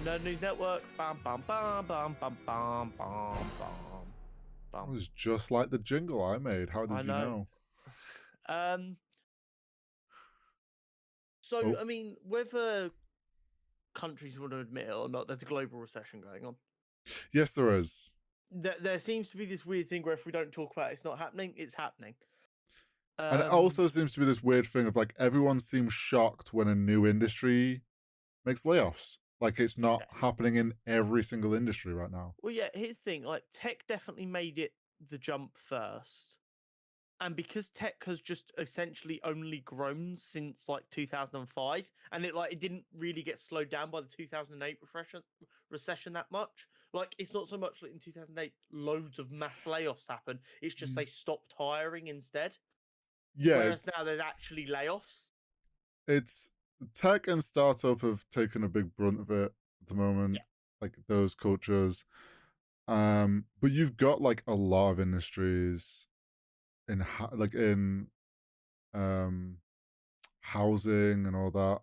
Nerd News Network. Bam, bam, bam, bam, bam, bam, bam, bam, That bam. was just like the jingle I made. How I did you know. know? Um. So, Oh, I mean, whether countries want to admit it or not, there's a global recession going on. yes, there is. There seems to be this weird thing where if we don't talk about it, it's not happening. It's happening. And it Um. also seems to be this weird thing of like everyone seems shocked when a new industry makes layoffs. Like it's not Yeah. happening in every single industry right now. Well, yeah. Here's the thing. Like, tech definitely made it the jump first. And because tech has just essentially only grown since like 2005, and it didn't really get slowed down by the 2008 recession that much. Like, it's not so much that in 2008 loads of mass layoffs happened, it's just Mm. they stopped hiring instead. Yeah, Whereas now there's actually layoffs. it's tech and startup have taken a big brunt of it at the moment, Yeah. like those cultures. But you've got like a lot of industries in like in um housing and all that.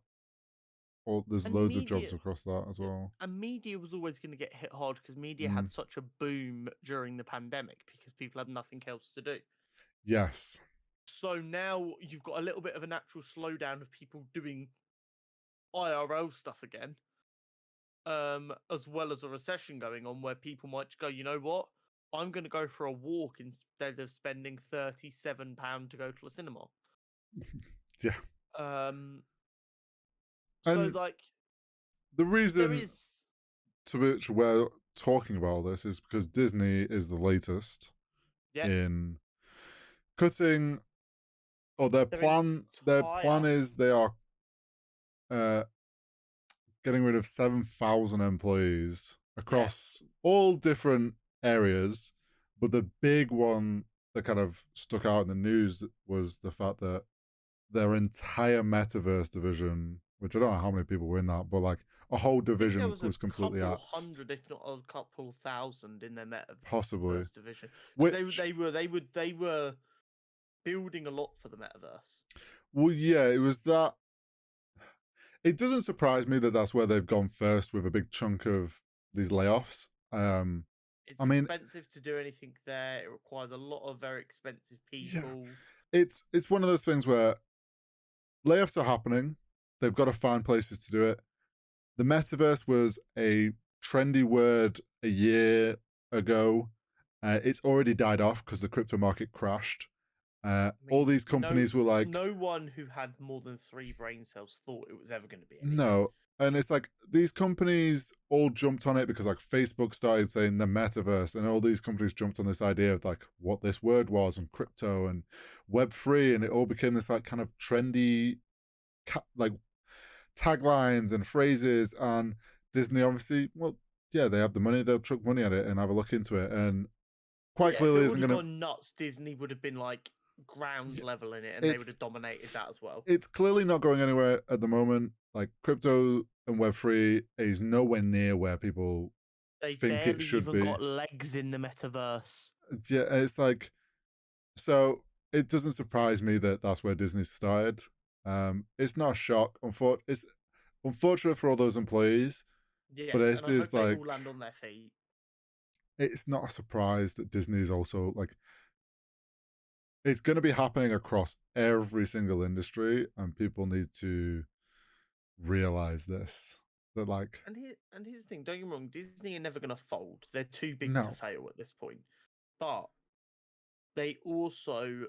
Or there's And loads of jobs media across that as yeah, well. and media was always going to get hit hard because media Mm, had such a boom during the pandemic because people had nothing else to do. yes. So now you've got a little bit of a natural slowdown of people doing IRL stuff again, as well as a recession going on where people might go, you know what? I'm going to go for a walk instead of spending £37 to go to a cinema. Yeah. Um, so And like the there reason is, to which we're talking about this is because Disney is the latest yeah, in cutting, or their their plan entire, is they are uh getting rid of 7,000 employees yeah, across all different areas. But the big one that kind of stuck out in the news was the fact that their entire metaverse division, which I don't know how many people were in that, but like a whole I think there division was a was completely couple axed, hundred, if not a couple thousand, in their possibly. metaverse division because Which, they were building a lot for the metaverse. well, yeah, it was that. It doesn't surprise me that that's where they've gone first with a big chunk of these layoffs. It's I mean, expensive to do anything there. It requires a lot of very expensive yeah, people. it's one of those things where layoffs are happening. They've got to find places to do it. The metaverse was a trendy word a year ago. It's already died off because the crypto market crashed. I All mean, these companies were like, no one who had more than three brain cells thought it was ever going to be anything. no. And it's like these companies all jumped on it because like Facebook started saying the metaverse, and all these companies jumped on this idea of like what this word was and crypto and Web3, and it all became this like kind of trendy like taglines and phrases. And Disney obviously, well, yeah, they have the money, they'll chuck money at it and have a look into it. And Well, quite yeah, if it clearly would isn't have gonna. gone nuts, Disney would have been like ground level in it, and they would It's have dominated that as well. it's clearly not going anywhere at the moment. Like crypto and Web3 is nowhere near where people They think it barely should even be. got legs in the metaverse. Yeah, it's like, so it doesn't surprise me that that's where Disney started. It's not a shock. It's unfortunate for all those employees, but Yes, and this I hope is they like, all land on their feet. it's not a surprise that Disney is also like, it's going to be happening across every single industry, and people need to realize this. That like, And here's the thing: don't get me wrong, Disney are never going to fold. They're too big to no, fail at this point. But they also,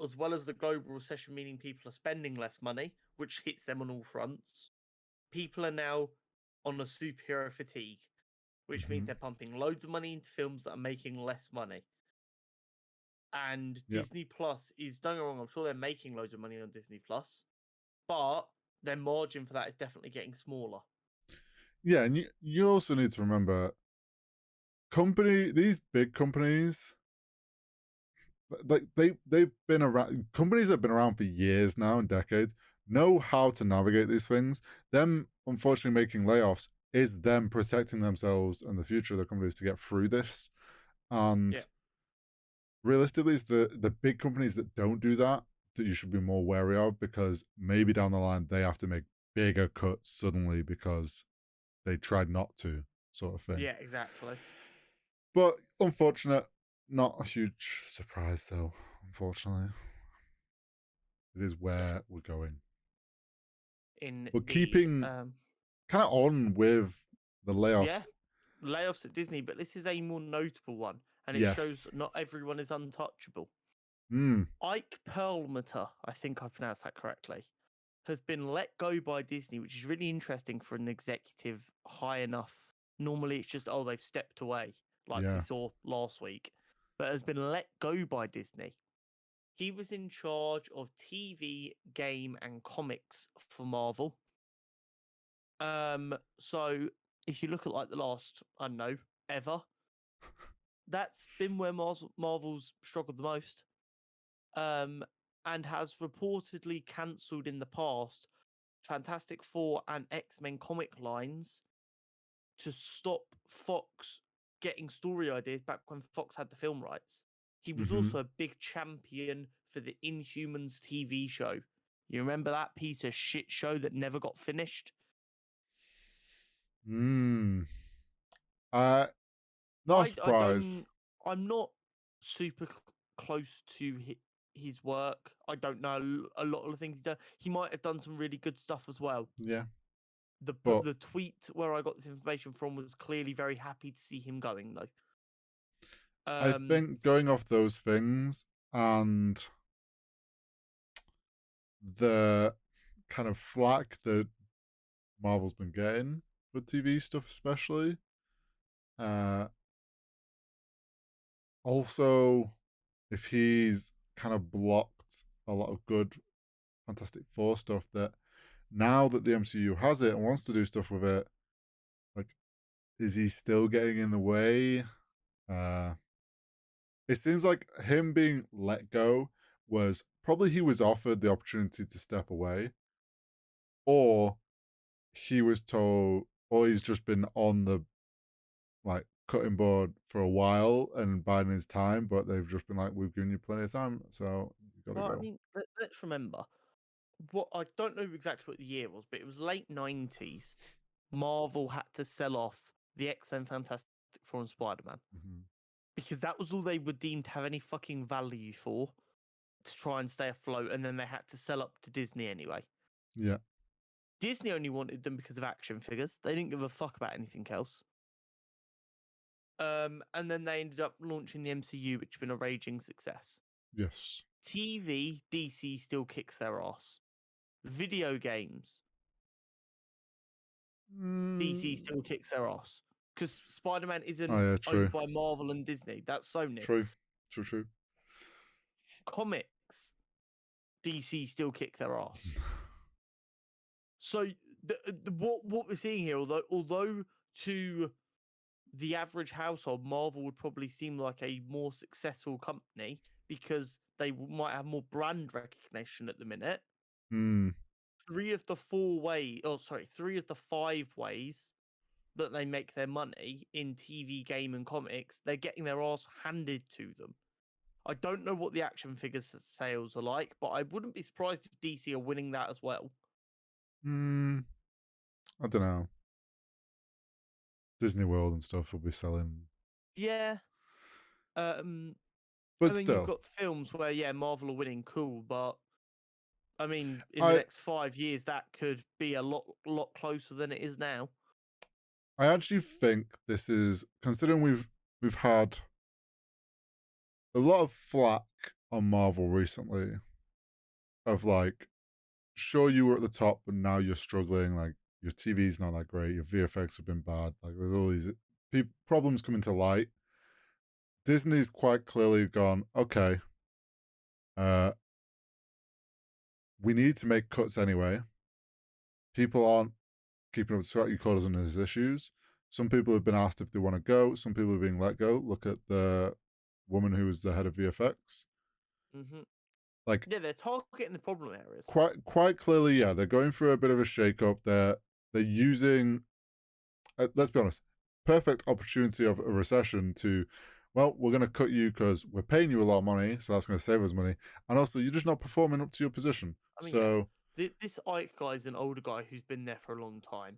as well as the global recession, meaning people are spending less money, which hits them on all fronts. People are now on a superhero fatigue, which means mm-hmm. they're pumping loads of money into films that are making less money. And Yeah, Disney Plus is, don't get me wrong, I'm sure they're making loads of money on Disney Plus, but their margin for that is definitely getting smaller. yeah, and you also need to remember, these big companies, like they've been around. Companies that have been around for years now and decades know how to navigate these things. Them unfortunately making layoffs is them protecting themselves and the future of the companies to get through this. And Yeah. realistically, it's the big companies that don't do that that you should be more wary of, because maybe down the line they have to make bigger cuts suddenly because they tried not to, sort of thing. Yeah, exactly. But unfortunate, not a huge surprise though. Unfortunately, it is Yeah, where we're going. But indeed. keeping kind of on with the Yeah, layoffs. layoffs at Disney, but this is a more notable one, and it shows Yes. that not everyone is untouchable. Mm, Ike Perlmutter, I think I pronounced that correctly, has been let go by Disney, which is really interesting for an executive high enough. Normally, it's just, oh, they've stepped away, like we yeah. saw last week, but has been let go by Disney. He was in charge of TV, game, and comics for Marvel. So if you look at like the last, I don't know, ever, that's been where Marvel's struggled the most. And has reportedly cancelled in the past Fantastic Four and X-Men comic lines to stop Fox getting story ideas back when Fox had the film rights. He was Mm-hmm. also a big champion for the Inhumans TV show. You remember that piece of shit show that never got finished? Mm. Uh, not a I surprise. don't. I'm not super close to his work. I don't know a lot of the things he's done. He might have done some really good stuff as well. Yeah. The But the tweet where I got this information from was clearly very happy to see him going though. I Um, think going off those things and the kind of flack that Marvel's been getting with TV stuff, especially. Also, if he's kind of blocked a lot of good Fantastic Four stuff, that now that the MCU has it and wants to do stuff with it, like, is he still getting in the way? Uh, it seems like him being let go was probably he was offered the opportunity to step away, or he was told, or he's just been on the like cutting board for a while and biding his time, but they've just been like, we've given you plenty of time, so you gotta well, I go. mean, let's remember what I don't know exactly what the year was, but it was late 90s. Marvel had to sell off the X-Men, Fantastic Four, and Spider-Man Mm-hmm. because that was all they were deemed to have any fucking value for to try and stay afloat, and then they had to sell up to Disney anyway. Yeah. Disney only wanted them because of action figures. They didn't give a fuck about anything else. And then they ended up launching the MCU, which has been a raging success. Yes. TV, DC still kicks their ass. Video games, DC Mm. still kicks their ass. Because Spider-Man Oh isn't yeah, owned true. by Marvel and Disney. That's Sony. True. True, true. Comics, DC still kick their ass. So what we're seeing here, although to the average household, Marvel would probably seem like a more successful company because they might have more brand recognition at the minute. Hmm. Three of the 5 ways that they make their money in TV, game, and comics, they're getting their ass handed to them. I don't know what the action figures sales are like, but I wouldn't be surprised if DC are winning that as well. Hmm. I don't know. Disney World and stuff will be selling, Yeah. Um, but I mean, you've still, got films where, yeah, Marvel are winning, cool, but I mean, in the I next 5 years, that could be a lot closer than it is now. I actually think this is considering we've had a lot of flack on Marvel recently of like, sure you were at the top, but now you're struggling. Like your TV's not that great, your VFX have been bad. Like there's all these problems coming to light. Disney's quite clearly gone, okay, uh, we need to make cuts anyway. People aren't keeping up with strategy coders and his issues. Some people have been asked if they want to go. Some people are being let go. Look at the woman who was the head of VFX. Mm-hmm. Like Yeah, they're targeting the problem areas. quite clearly, yeah, they're going through a bit of a shake-up. They're using, let's be honest, perfect opportunity of a recession to, well, we're going to cut you because we're paying you a lot of money, so that's going to save us money, and also you're just not performing up to your position. I mean, yeah, So this Ike guy is an older guy who's been there for a long time,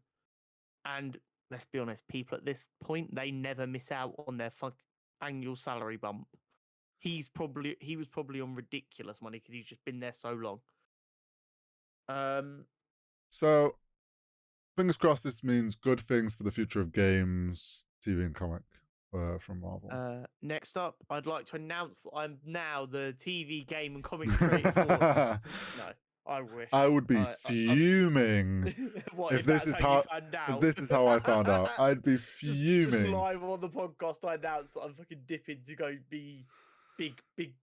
and let's be honest, people at this point, they never miss out on their annual salary bump. He was probably on ridiculous money because he's just been there so long. So, fingers crossed this means good things for the future of games, TV, and comic from Marvel. Next up, I'd like to announce that I'm now the TV, game, and comics creator for... No, I wish. I would be fuming What, if this is how I found out. I'd be fuming. Just live on the podcast, I announced that I'm fucking dipping to go be big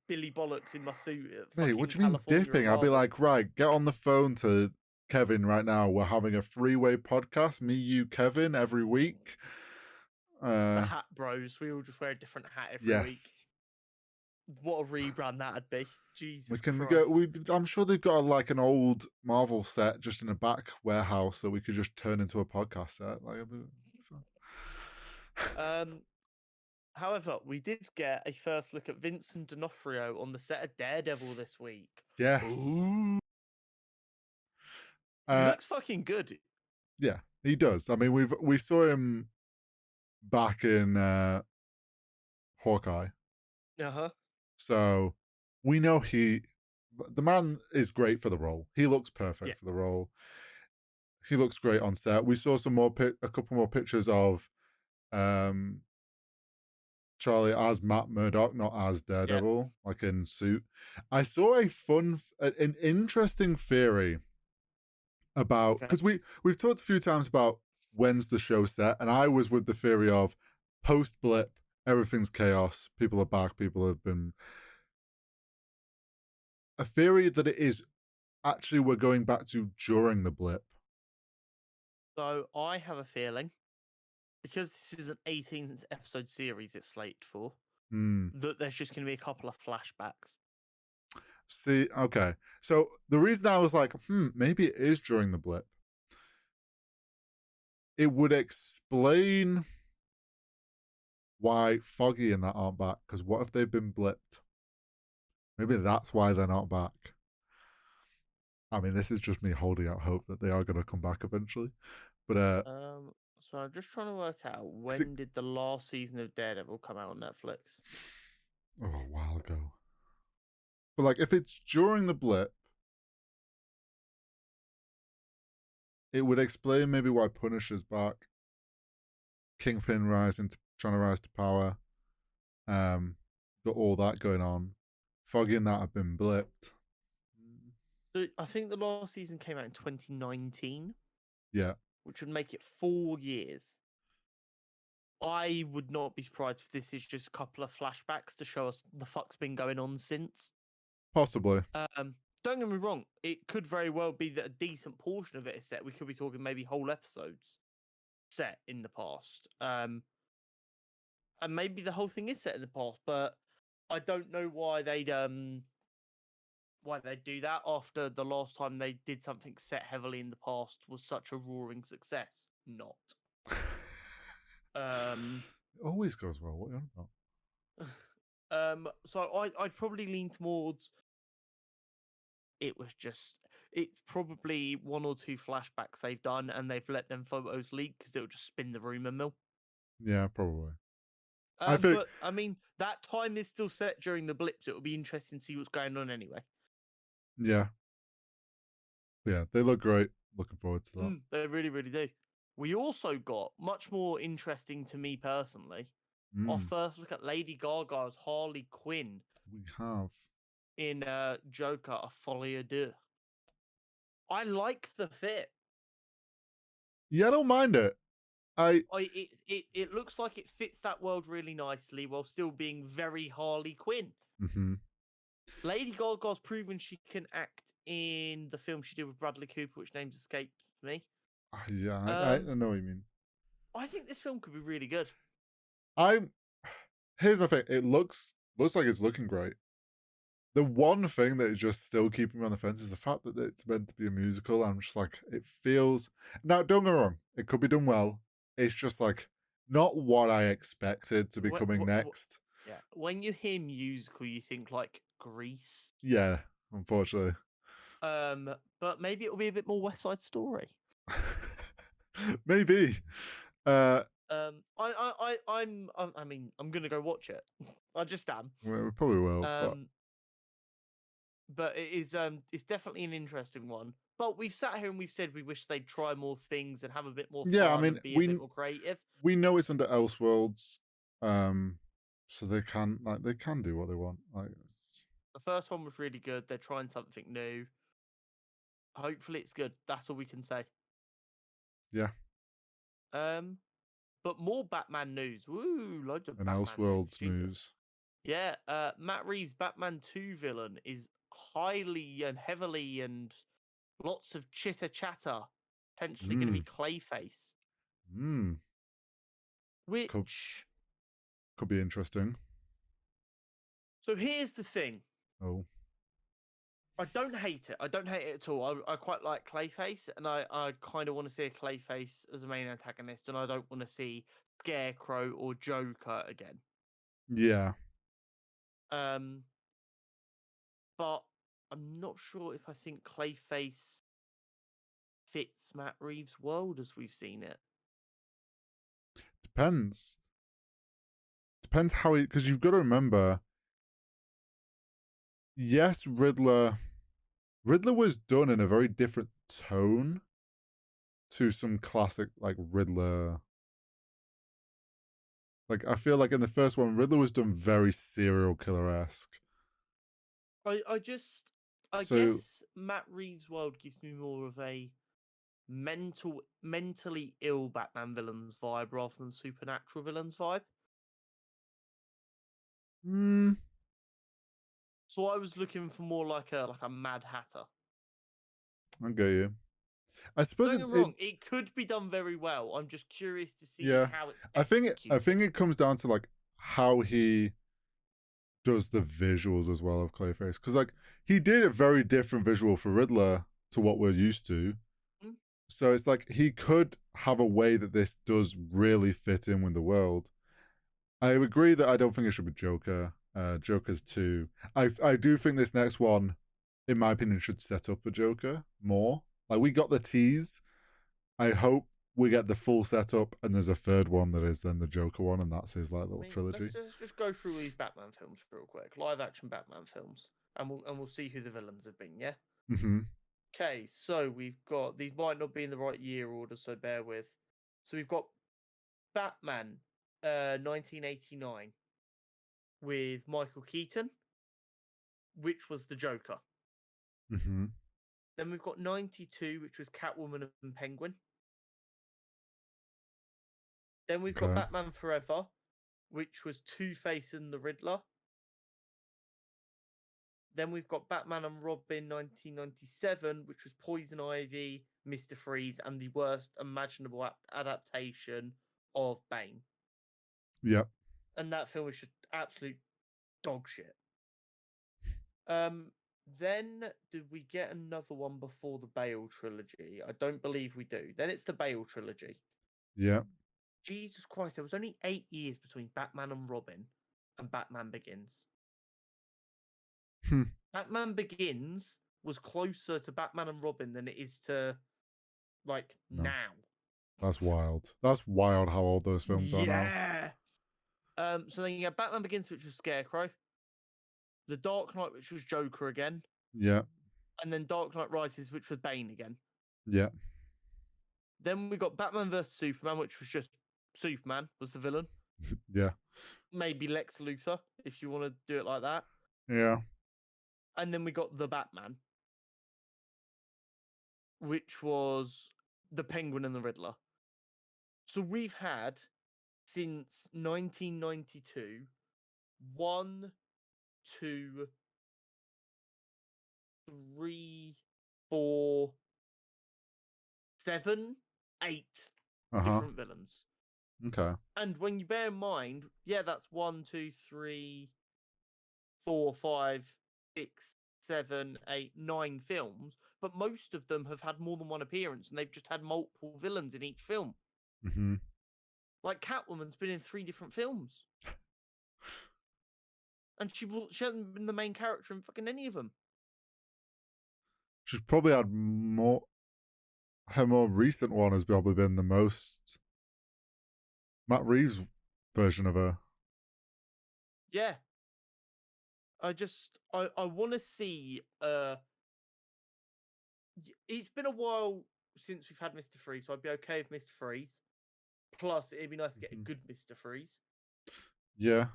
Billy Bollocks in my suit. Mate, what do you mean dipping? I'll be like, right, get on the phone to Kevin right now. We're having a three-way podcast. Me, you, Kevin, every week. The Hat Bros. We all just wear a different hat every week. What a rebrand that'd be. Jesus Christ. I'm sure they've got like an old Marvel set just in a back warehouse that we could just turn into a podcast set. Like, however, we did get a first look at Vincent D'Onofrio on the set of Daredevil this week. Yes. He looks fucking good. Yeah, he does. I mean, we saw him back in Hawkeye. So we know the man is great for the role. He looks perfect for the role. He looks great on set. We saw a couple more pictures of Charlie as Matt Murdock, not as Daredevil, like in suit. I saw an interesting theory about, because we've talked a few times about when's the show set, and I was with the theory of post blip, everything's chaos, people are back, people have been... A theory that it is actually we're going back to during the blip. So I have a feeling, because this is an 18 episode series it's slated for, that there's just going to be a couple of flashbacks. See, okay. So the reason I was like, maybe it is during the blip, it would explain why Foggy and that aren't back. Because what if they've been blipped? Maybe that's why they're not back. I mean, this is just me holding out hope that they are going to come back eventually. But so I'm just trying to work out, when did the last season of Daredevil come out on Netflix? Oh, a while ago. But like, if it's during the blip, it would explain maybe why Punisher's back. Kingpin trying to rise to power. Got all that going on. Foggy and that have been blipped. So I think the last season came out in 2019. Yeah. Which would make it 4 years. I would not be surprised if this is just a couple of flashbacks to show us the fuck's been going on since. Possibly. Don't get me wrong, it could very well be that a decent portion of it is set. We could be talking maybe whole episodes set in the past. And maybe the whole thing is set in the past, but I don't know why they'd do that after the last time they did something set heavily in the past was such a roaring success. Not. It always goes well. What are you on about? So I'd probably lean towards it's probably 1 or 2 flashbacks they've done and they've let them photos leak because it'll just spin the rumor mill. Yeah, probably. But I mean, that time is still set during the blips. It'll be interesting to see what's going on anyway. Yeah. Yeah, they look great. Looking forward to that. They really, really do. We also got, much more interesting to me personally, our first look at Lady Gaga's Harley Quinn. We have. In Joker, A Folie à Deux. I like the fit. Yeah, I don't mind it. It looks like it fits that world really nicely while still being very Harley Quinn. Mm-hmm. Lady Gaga's proven she can act in the film she did with Bradley Cooper, which names escaped me. Yeah, I know what you mean. I think this film could be really good. Here's my thing. It looks like it's looking great. The one thing that is just still keeping me on the fence is the fact that it's meant to be a musical. I'm just like, it feels... Now, don't get me wrong. It could be done well. It's just like, not what I expected to be coming next. Yeah. When you hear musical, you think like Grease. Yeah, unfortunately. But maybe it'll be a bit more West Side Story. Maybe. Uh, I mean, I'm gonna go watch it. I just am. we probably will, but Um, but it's definitely an interesting one. But we've sat here and we've said we wish they'd try more things and have a bit more yeah, I fun mean, and be a bit more creative. we know it's under Elseworlds, um, so they can do what they want. Like, The first one was really good. They're trying something new. Hopefully, it's good. That's all we can say. yeah, Um, but more Batman news. Woo, loads of an Batman news. Elseworlds Jesus. news. Yeah, Matt Reeves' Batman 2 villain is highly and heavily and lots of chitter chatter potentially going to be Mm, Clayface, mm, could which. could be interesting. So here's the thing. Oh, I don't hate it. I don't hate it at all. I quite like Clayface, and I kind of want to see a Clayface as a main antagonist, and I don't want to see Scarecrow or Joker again. yeah, Um, but I'm not sure if I think Clayface fits Matt Reeves' world as we've seen it. depends. Depends how he, because you've got to remember. Yes, Riddler was done in a very different tone to some classic like Riddler. Like I feel like in the first one, Riddler was done very serial killer esque. I So guess Matt Reeves' world gives me more of a mentally ill Batman villains vibe rather than supernatural villains vibe. mm, So I was looking for more like a Mad Hatter. I get you. I suppose Don't get me wrong, it could be done very well. I'm just curious to see yeah. how it's I think executed. it comes down to like how he does the visuals as well of Clayface, because like he did a very different visual for Riddler to what we're used to. Mm, So it's like he could have a way that this does really fit in with the world. I agree that I don't think it should be Joker. Joker's too. I do think this next one, in my opinion, should set up a Joker more. Like we got the tease. I hope we get the full setup, and there's a third one that is then the Joker one, and that's his like I little mean, let's trilogy. just go through these Batman films real quick, live action Batman films, and we'll see who the villains have been. Yeah. Mm-hmm. Okay, so we've got these might not be in the right year order, so bear with. So we've got Batman, 1989, with Michael Keaton, which was the Joker. Mm-hmm. Then we've got 92, which was Catwoman and Penguin. Then we've got Okay. Batman Forever, which was Two Face and the Riddler. Then we've got Batman and Robin 1997, which was Poison Ivy, Mr. Freeze, and the worst imaginable adaptation of Bane. Yep. And that film was just absolute dog shit. Um, then did we get another one before the Bale trilogy? I don't believe we do. Then it's the Bale trilogy. Yep. Jesus Christ, there was only 8 years between Batman and Robin and Batman Begins. Hmm. Batman Begins was closer to Batman and Robin than it is to like No, now. that's wild. That's wild how old those films are now. Yeah. So then you have Batman Begins, which was Scarecrow, The Dark Knight, which was Joker again, Yeah. and then Dark Knight Rises, which was Bane again. Yeah. Then we got Batman vs Superman, which was just Superman was the villain. Yeah. Maybe Lex Luthor, if you want to do it like that. Yeah. And then we got the Batman, which was the Penguin and the Riddler. So we've had since 1992 one, two, three, four, seven, eight Uh huh. different villains. Okay. And when you bear in mind, yeah, that's 1, 2, 3, 4, 5, 6, 7, 8, 9 films, but most of them have had more than one appearance and they've just had multiple villains in each film. Mm-hmm. Like Catwoman's been in 3 different films. And she hasn't been the main character in fucking any of them. She's probably had more. Her more recent one has probably been the most Matt Reeves' version of her. Yeah, I want to see. It's been a while since we've had Mr. Freeze, so I'd be okay with Mr. Freeze. Plus, it'd be nice to get a Mhm. good Mr. Freeze. Yeah.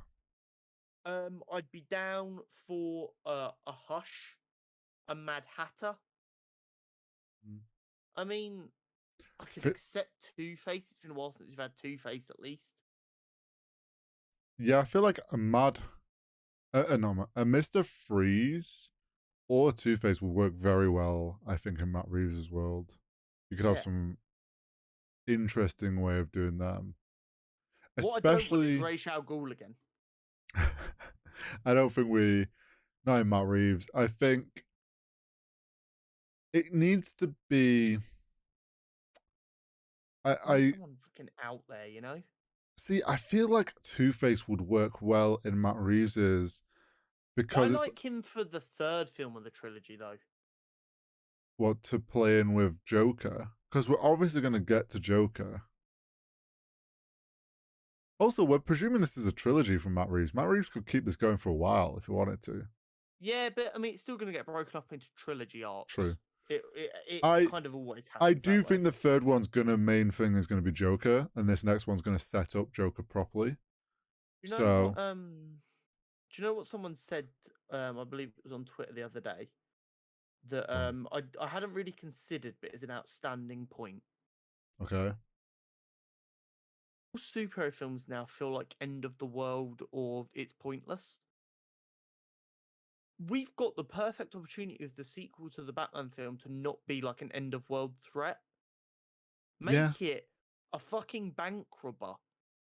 I'd be down for a Hush, a Mad Hatter. Mm. I mean, I could Fi- accept Two Face. It's been a while since we've had Two Face, at least. yeah, I feel like a Mad, no, a Mr. Freeze or Two Face will work very well, I think, in Matt Reeves' world. You could have Yeah. some interesting way of doing them. What I don't want is Especially, Ra's al Ghul again. I don't think we, not in Matt Reeves. I think it needs to be. I need I someone fucking out there, you know? see. I feel like Two Face would work well in Matt Reeves's I because it's like him for the third film of the trilogy, though. what to play in with Joker. Because we're obviously going to get to Joker. Also, we're presuming this is a trilogy from Matt Reeves. Matt Reeves could keep this going for a while if he wanted to. Yeah, but I mean, it's still going to get broken up into trilogy True. arcs. It I kind of always I happens do that way. think the third one's gonna main thing is gonna be Joker, and this next one's gonna set up Joker properly. You know what? So Do you know what someone said? I believe it was on Twitter the other day that I hadn't really considered, but is an outstanding point. okay. All superhero films now feel like end of the world or it's pointless. We've got the perfect opportunity with the sequel to the Batman film to not be like an end of world threat. Yeah. Make it a fucking bank robber,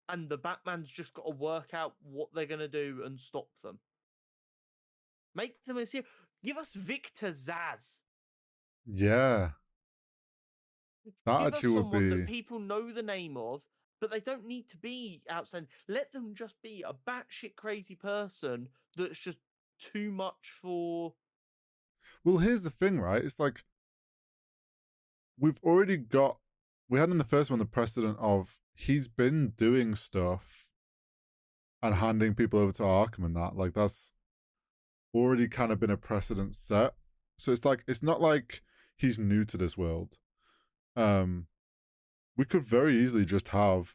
and the Batman's just got to work out what they're gonna do and stop them. Make them a serious. Give us Victor Zaz. Yeah. That Give us actually would someone that be people know the name of, but they don't need to be outstanding. Let them just be a batshit crazy person that's just too much for. well, here's the thing, right? It's like we've already got we had in the first one the precedent of he's been doing stuff and handing people over to Arkham and that. Like that's already kind of been a precedent set. So it's like it's not like he's new to this world. Um we could very easily just have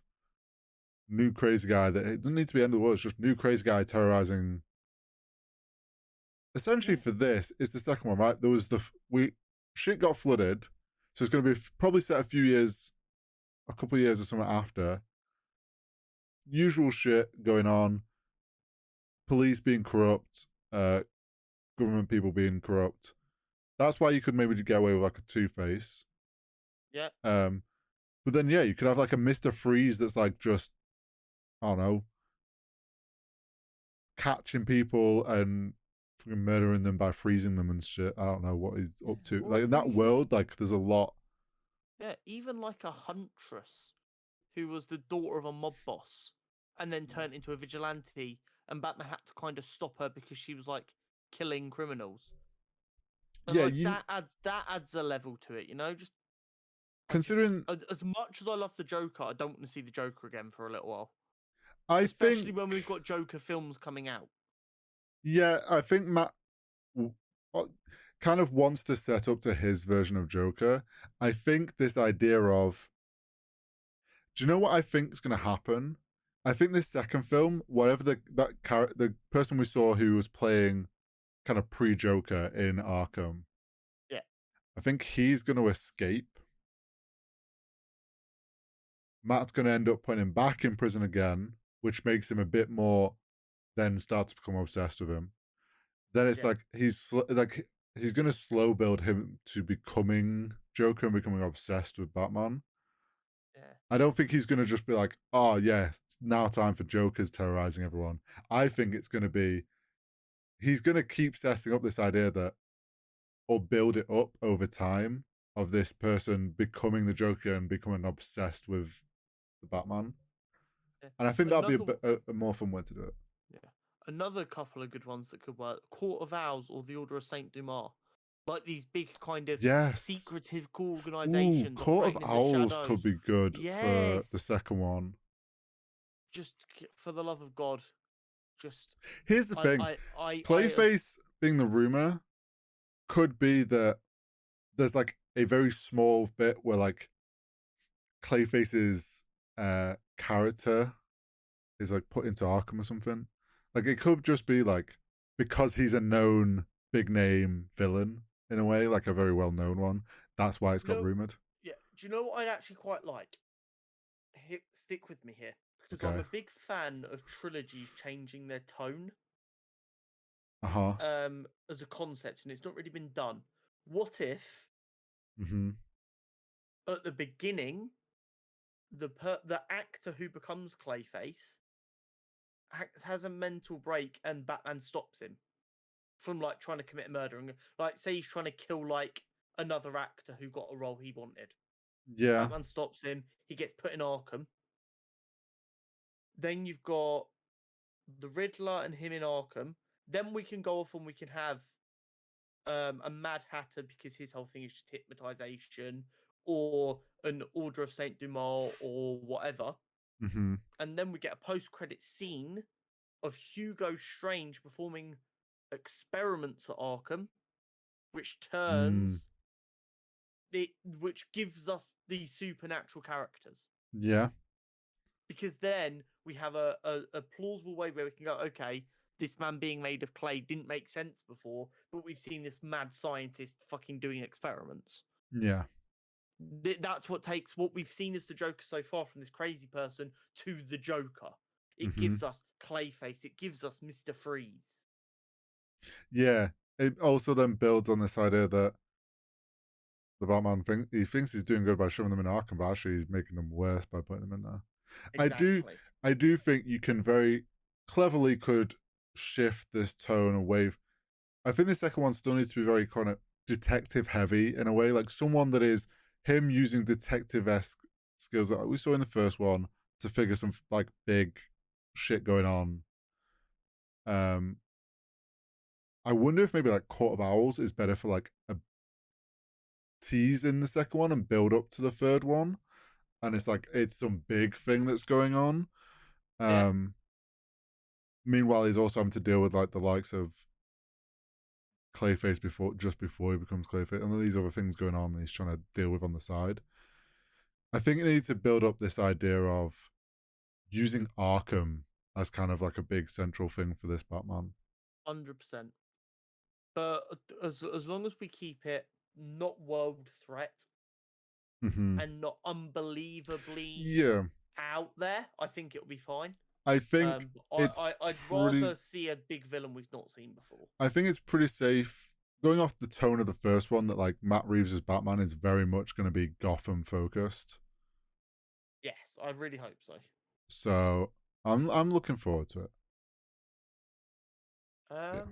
new crazy guy that it doesn't need to be end of the world. It's just new crazy guy terrorizing. Essentially, Yeah. for this, it's the second one, right? There was we shit got flooded, so it's going to be probably set a couple of years or something after. Usual shit going on, police being corrupt, government people being corrupt. That's why you could maybe get away with like a Two Face. Yeah. Um, but then yeah, you could have like a Mister Freeze that's like just I don't know, catching people and fucking murdering them by freezing them and shit. I don't know what he's Yeah. up to. Or Like in that world, like there's a lot. yeah, even like a huntress who was the daughter of a mob boss and then turned into a vigilante, and Batman had to kind of stop her because she was like killing criminals. And Yeah, like you that adds a level to it, you know. I just considering as much as I love the Joker, I don't want to see the Joker again for a little while, I think especially when we've got Joker films coming out. yeah, I think Matt uh, kind of wants to set up to his version of Joker. I think this idea of do you know what I think is going to happen? I think this second film, whatever the person we saw who was playing kind of pre Joker in Arkham, Yeah, I think he's going to escape. Matt's going to end up putting him back in prison again, which makes him a bit more. Then start to become obsessed with him. Then it's yeah, like he's going to slow build him to becoming Joker and becoming obsessed with Batman. yeah, I don't think he's going to just be like, oh yeah, it's now time for Joker's terrorizing everyone. I think it's going to be he's going to keep setting up this idea that or build it up over time of this person becoming the Joker and becoming obsessed with the Batman. yeah. And I think that'll be Another, a more fun way to do it. yeah, another couple of good ones that could work: Court of Owls or the Order of Saint Dumas. Like these big kind of Yes. secretive Ooh, organizations Court of operating in the Owls could shadows. be good for the Yes, second one. just for the love of God, just Here's the thing: Clayface being the rumor could be that there's like a very small bit where like Clayface's character is like put into Arkham or something. Like it could just be like because he's a known big name villain in a way, like a very well known one. That's why it's got rumored. Yeah. Do you know what I'd actually quite like? Stick with me here because I'm Okay. a big fan of trilogies changing their tone. Uh-huh. As a concept, and it's not really been done. What if Mm-hmm. at the beginning, the actor who becomes Clayface has a mental break and Batman stops him from like trying to commit murder, and like say he's trying to kill like another actor who got a role he wanted. Yeah. Batman stops him. He gets put in Arkham. Then you've got the Riddler and him in Arkham. Then we can go off and we can have a Mad Hatter because his whole thing is just hypnotization, or an Order of Saint Dumas, or whatever. Mm-hmm. And then we get a post-credit scene of Hugo Strange performing experiments at Arkham, which which gives us these supernatural characters. Yeah. Because then we have a plausible way where we can go, okay, this man being made of clay didn't make sense before, but we've seen this mad scientist fucking doing experiments. Yeah. That's what takes what we've seen as the Joker so far from this crazy person to the Joker. It Mm-hmm. gives us Clayface. It gives us Mr. Freeze. Yeah. It also then builds on this idea that the Batman he thinks he's doing good by shoving them in Arkham, but actually he's making them worse by putting them in there. Exactly. I do think you can very cleverly could shift this tone away. I think the second one still needs to be very kind of detective heavy in a way, like someone that is him using detective-esque skills that we saw in the first one to figure some like big shit going on. I wonder if maybe like Court of Owls is better for like a tease in the second one and build up to the third one, and it's like it's some big thing that's going on. Yeah. Meanwhile, he's also having to deal with like the likes of Clayface just before he becomes Clayface, and these other things going on, and he's trying to deal with on the side. I think it needs to build up this idea of using Arkham as kind of like a big central thing for this Batman. 100%. But as long as we keep it not world threat and not unbelievably out there, I think it'll be fine. I think I'd rather see a big villain we've not seen before. I think it's pretty safe going off the tone of the first one that like Matt Reeves' Batman is very much going to be Gotham focused. Yes, I really hope so. So I'm looking forward to it. Yeah.